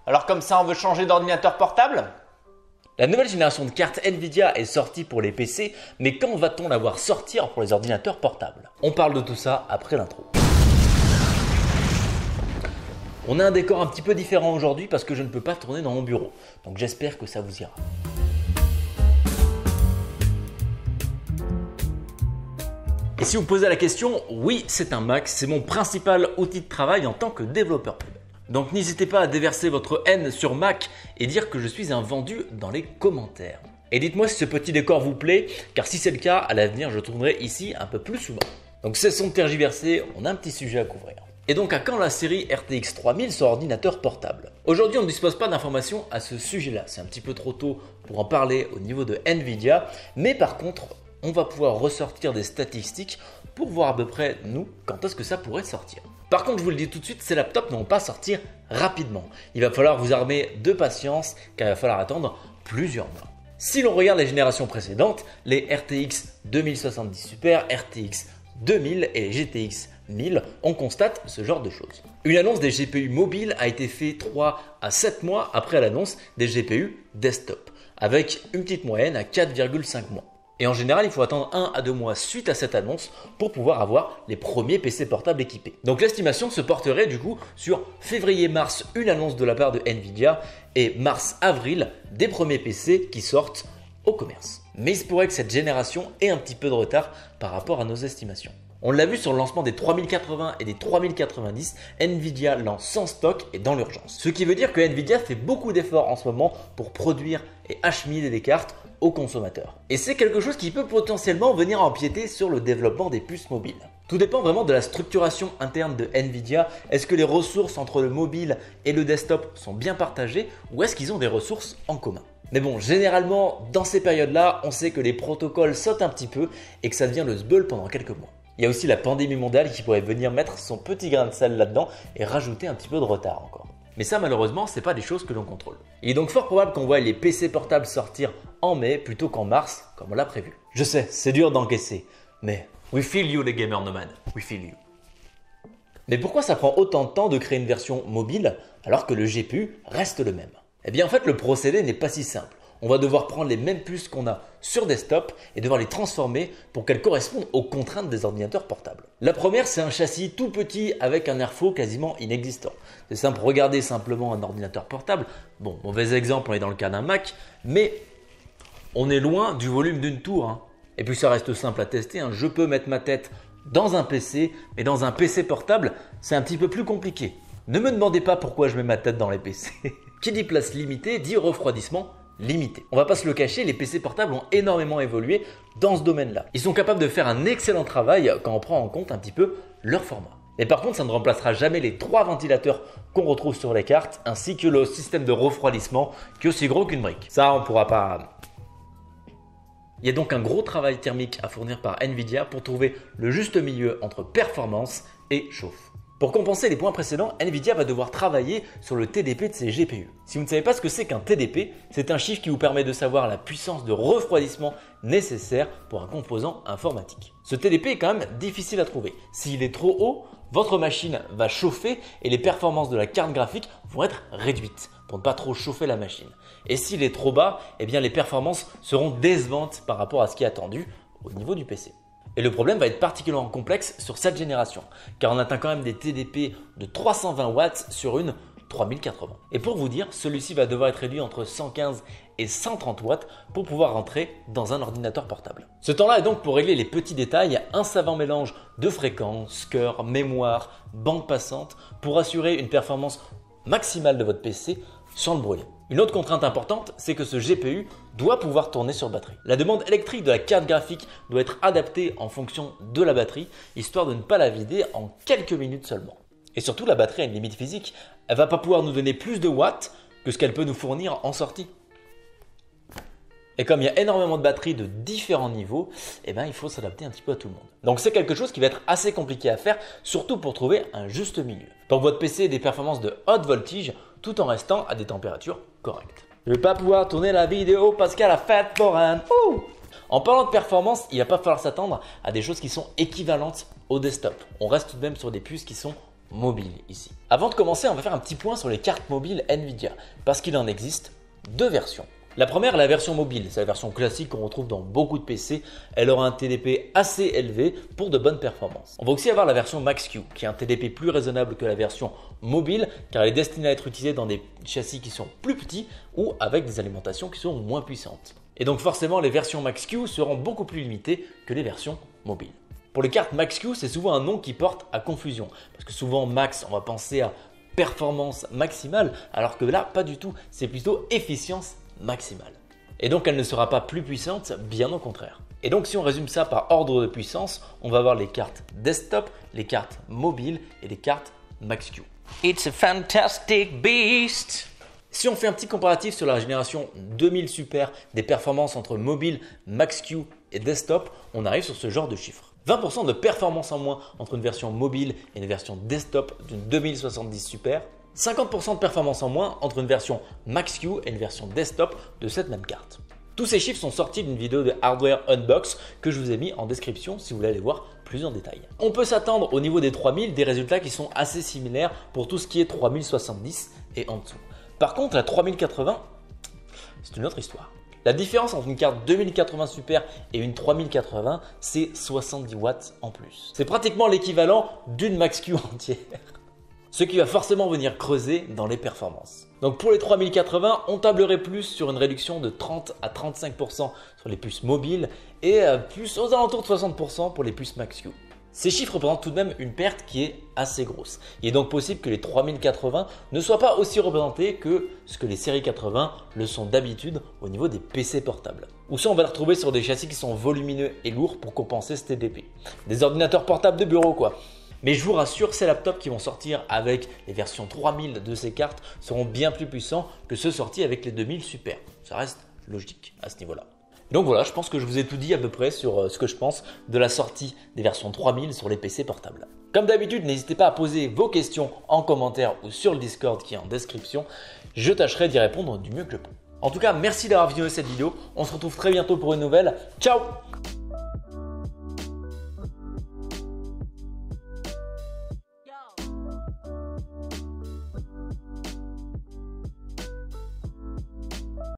Alors comme ça, on veut changer d'ordinateur portable? La nouvelle génération de cartes Nvidia est sortie pour les PC, mais quand va-t-on la voir sortir pour les ordinateurs portables? On parle de tout ça après l'intro. On a un décor un petit peu différent aujourd'hui parce que je ne peux pas tourner dans mon bureau, donc j'espère que ça vous ira. Et si vous me posez la question, oui, c'est un Mac, c'est mon principal outil de travail en tant que développeur web. Donc n'hésitez pas à déverser votre haine sur Mac et dire que je suis un vendu dans les commentaires. Et dites-moi si ce petit décor vous plaît, car si c'est le cas, à l'avenir je tournerai ici un peu plus souvent. Donc cessons de tergiverser, on a un petit sujet à couvrir. Et donc à quand la série RTX 3000 sur ordinateur portable? Aujourd'hui on ne dispose pas d'informations à ce sujet-là, c'est un petit peu trop tôt pour en parler au niveau de Nvidia, mais par contre on va pouvoir ressortir des statistiques pour voir à peu près nous quand est-ce que ça pourrait sortir. Par contre je vous le dis tout de suite, ces laptops ne vont pas sortir rapidement. Il va falloir vous armer de patience car il va falloir attendre plusieurs mois. Si l'on regarde les générations précédentes, les RTX 2070 Super, RTX 2000 et les GTX 1000, on constate ce genre de choses. Une annonce des GPU mobiles a été faite 3 à 7 mois après l'annonce des GPU desktop, avec une petite moyenne à 4,5 mois. Et en général, il faut attendre 1 à 2 mois suite à cette annonce pour pouvoir avoir les premiers PC portables équipés. Donc l'estimation se porterait du coup sur février-mars, une annonce de la part de Nvidia, et mars-avril, des premiers PC qui sortent au commerce. Mais il se pourrait que cette génération ait un petit peu de retard par rapport à nos estimations. On l'a vu sur le lancement des 3080 et des 3090, Nvidia lance sans stock et dans l'urgence. Ce qui veut dire que Nvidia fait beaucoup d'efforts en ce moment pour produire et acheminer des cartes aux consommateurs. Et c'est quelque chose qui peut potentiellement venir empiéter sur le développement des puces mobiles. Tout dépend vraiment de la structuration interne de Nvidia. Est-ce que les ressources entre le mobile et le desktop sont bien partagées ou est-ce qu'ils ont des ressources en commun? Mais bon, généralement, dans ces périodes-là, on sait que les protocoles sautent un petit peu et que ça devient le sbeul pendant quelques mois. Il y a aussi la pandémie mondiale qui pourrait venir mettre son petit grain de sel là-dedans et rajouter un petit peu de retard encore. Mais ça, malheureusement, ce n'est pas des choses que l'on contrôle. Il est donc fort probable qu'on voit les PC portables sortir en mai plutôt qu'en mars, comme on l'a prévu. Je sais, c'est dur d'encaisser, mais we feel you les gamers nomades, we feel you. Mais pourquoi ça prend autant de temps de créer une version mobile alors que le GPU reste le même? Eh bien en fait, le procédé n'est pas si simple. On va devoir prendre les mêmes puces qu'on a sur desktop et devoir les transformer pour qu'elles correspondent aux contraintes des ordinateurs portables. La première, c'est un châssis tout petit avec un airflow quasiment inexistant. C'est simple, regardez simplement un ordinateur portable. Bon, mauvais exemple, on est dans le cas d'un Mac, mais on est loin du volume d'une tour. Hein. Et puis ça reste simple à tester. Hein. Je peux mettre ma tête dans un PC, mais dans un PC portable, c'est un petit peu plus compliqué. Ne me demandez pas pourquoi je mets ma tête dans les PC. Qui dit place limitée dit refroidissement limité. On va pas se le cacher, les PC portables ont énormément évolué dans ce domaine-là. Ils sont capables de faire un excellent travail quand on prend en compte un petit peu leur format. Mais par contre, ça ne remplacera jamais les 3 ventilateurs qu'on retrouve sur les cartes, ainsi que le système de refroidissement qui est aussi gros qu'une brique. Ça, on pourra pas... Il y a donc un gros travail thermique à fournir par Nvidia pour trouver le juste milieu entre performance et chauffe. Pour compenser les points précédents, Nvidia va devoir travailler sur le TDP de ses GPU. Si vous ne savez pas ce que c'est qu'un TDP, c'est un chiffre qui vous permet de savoir la puissance de refroidissement nécessaire pour un composant informatique. Ce TDP est quand même difficile à trouver. S'il est trop haut, votre machine va chauffer et les performances de la carte graphique vont être réduites pour ne pas trop chauffer la machine. Et s'il est trop bas, eh bien les performances seront décevantes par rapport à ce qui est attendu au niveau du PC. Et le problème va être particulièrement complexe sur cette génération, car on atteint quand même des TDP de 320 watts sur une 3080. Et pour vous dire, celui-ci va devoir être réduit entre 115 et 130 watts pour pouvoir rentrer dans un ordinateur portable. Ce temps-là est donc pour régler les petits détails, un savant mélange de fréquences, cœur, mémoire, bande passante pour assurer une performance maximale de votre PC sans le brûler. Une autre contrainte importante, c'est que ce GPU doit pouvoir tourner sur batterie. La demande électrique de la carte graphique doit être adaptée en fonction de la batterie, histoire de ne pas la vider en quelques minutes seulement. Et surtout, la batterie a une limite physique. Elle ne va pas pouvoir nous donner plus de watts que ce qu'elle peut nous fournir en sortie. Et comme il y a énormément de batteries de différents niveaux, eh ben, il faut s'adapter un petit peu à tout le monde. Donc c'est quelque chose qui va être assez compliqué à faire, surtout pour trouver un juste milieu. Pour que votre PC ait des performances de haute voltige, tout en restant à des températures correctes. Je ne vais pas pouvoir tourner la vidéo parce qu'elle a fait pour un... En parlant de performance, il ne va pas falloir s'attendre à des choses qui sont équivalentes au desktop. On reste tout de même sur des puces qui sont mobile ici. Avant de commencer, on va faire un petit point sur les cartes mobiles Nvidia parce qu'il en existe deux versions. La première, la version mobile, c'est la version classique qu'on retrouve dans beaucoup de PC. Elle aura un TDP assez élevé pour de bonnes performances. On va aussi avoir la version Max-Q qui est un TDP plus raisonnable que la version mobile car elle est destinée à être utilisée dans des châssis qui sont plus petits ou avec des alimentations qui sont moins puissantes. Et donc forcément, les versions Max-Q seront beaucoup plus limitées que les versions mobiles. Pour les cartes Max-Q, c'est souvent un nom qui porte à confusion parce que souvent Max, on va penser à performance maximale alors que là, pas du tout, c'est plutôt efficience maximale. Et donc elle ne sera pas plus puissante, bien au contraire. Et donc si on résume ça par ordre de puissance, on va avoir les cartes desktop, les cartes mobiles et les cartes Max-Q. It's a fantastic beast. Si on fait un petit comparatif sur la génération 2000 Super des performances entre mobile, Max-Q et desktop, on arrive sur ce genre de chiffres. 20% de performance en moins entre une version mobile et une version desktop d'une 2070 Super. 50% de performance en moins entre une version Max-Q et une version desktop de cette même carte. Tous ces chiffres sont sortis d'une vidéo de Hardware Unbox que je vous ai mis en description si vous voulez aller voir plus en détail. On peut s'attendre au niveau des 3000 des résultats qui sont assez similaires pour tout ce qui est 3070 et en dessous. Par contre, la 3080, c'est une autre histoire. La différence entre une carte 2080 Super et une 3080, c'est 70 watts en plus. C'est pratiquement l'équivalent d'une Max-Q entière. Ce qui va forcément venir creuser dans les performances. Donc pour les 3080, on tablerait plus sur une réduction de 30 à 35% sur les puces mobiles et plus aux alentours de 60% pour les puces Max-Q. Ces chiffres représentent tout de même une perte qui est assez grosse. Il est donc possible que les 3080 ne soient pas aussi représentés que ce que les séries 80 le sont d'habitude au niveau des PC portables. Ou ça, on va le retrouver sur des châssis qui sont volumineux et lourds pour compenser ce TDP. Des ordinateurs portables de bureau quoi. Mais je vous rassure, ces laptops qui vont sortir avec les versions 3000 de ces cartes seront bien plus puissants que ceux sortis avec les 2000 Super. Ça reste logique à ce niveau-là. Donc voilà, je pense que je vous ai tout dit à peu près sur ce que je pense de la sortie des versions 3000 sur les PC portables. Comme d'habitude, n'hésitez pas à poser vos questions en commentaire ou sur le Discord qui est en description. Je tâcherai d'y répondre du mieux que je peux. En tout cas, merci d'avoir visionné cette vidéo. On se retrouve très bientôt pour une nouvelle. Ciao!